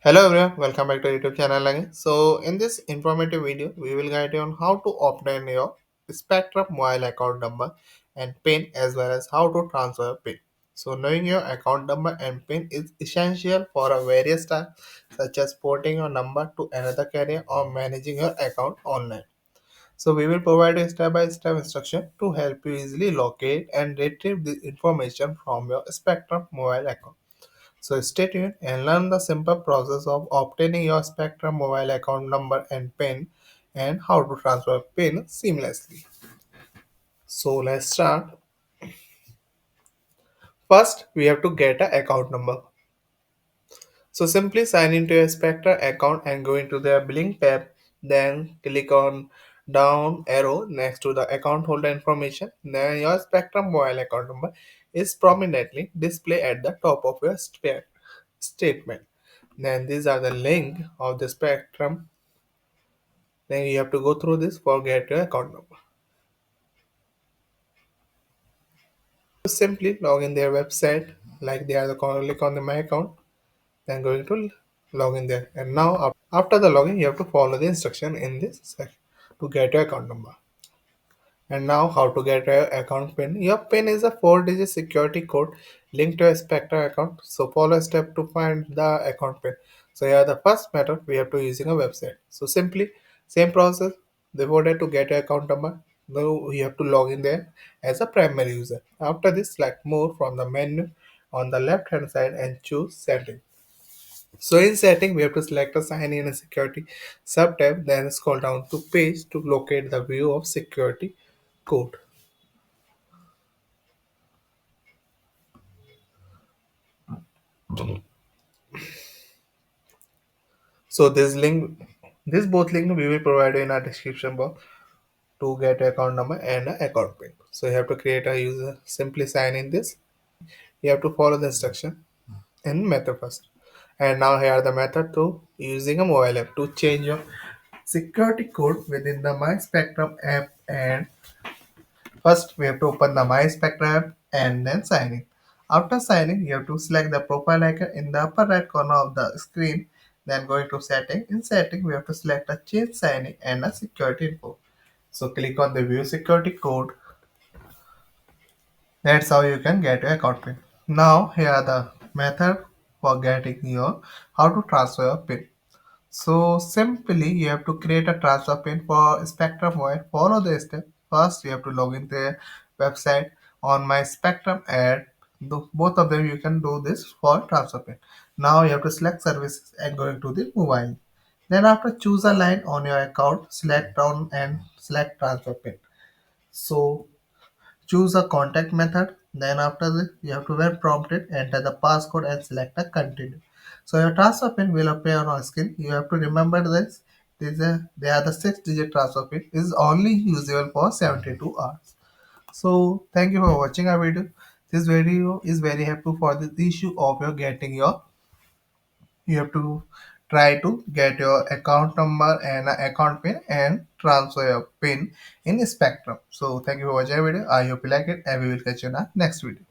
Hello everyone, welcome back to YouTube channel again. So in this informative video, we will guide you on how to obtain your Spectrum mobile account number and PIN as well as how to transfer your PIN. So knowing your account number and PIN is essential for a various tasks such as porting your number to another carrier or managing your account online. So we will provide a step-by-step instruction to help you easily locate and retrieve the information from your Spectrum mobile account. So stay tuned and learn the simple process of obtaining your Spectrum mobile account number and PIN and how to transfer PIN seamlessly. So let's start. First, we have to get an account number. So simply sign into your Spectrum account and go into the billing tab. Then click on down arrow next to the account holder information. Then your Spectrum mobile account number is prominently displayed at the top of your statement. Then these are the link of the Spectrum. Then you have to go through this for get your account number. Simply log in their website like they are the click on the my account. Then going to log in there. And now after the login, you have to follow the instruction in this section to get your account number. And now how to get your account PIN. Your PIN is a 4-digit security code linked to a Spectre account. So follow a step to find the account PIN. So here the first method we have to using a website. So simply same process. Before that to get your account number, now you have to log in there as a primary user. After this, select more from the menu on the left hand side and choose setting. So in setting, we have to select a sign in and security sub-tab, then scroll down to page to locate the view of security code. So this both link we will provide in our description box to get account number and a account pin. So you have to create a user, simply sign in this. You have to follow the instruction in method first. And now here are the method to using a mobile app to change your security code within the My Spectrum app. And first we have to open the My Spectrum app and then sign in. After signing, you have to select the profile icon in the upper right corner of the screen. Then going to setting. In setting, we have to select a change signing and a security info. So click on the view security code. That's how you can get your account PIN. Now here are the method for getting your how to transfer your PIN. So simply you have to create a transfer pin for Spectrum Mobile. Follow the step. First you have to log in their website on my Spectrum ad. Both of them you can do this for transfer pin. Now you have to select services and going to the mobile. Then after choose a line on your account, select down and select transfer pin. So choose a contact method. Then after this, you have to when prompted, enter the passcode and select a continue. So your transfer pin will appear on our screen. You have to remember this. They are the 6-digit transfer pin. It is only usable for 72 hours. So thank you for watching our video. This video is very helpful for the issue of your getting your. You have to try to get your account number and account pin and transfer your pin in Spectrum. So thank you for watching our video. I hope you like it and we will catch you in our next video.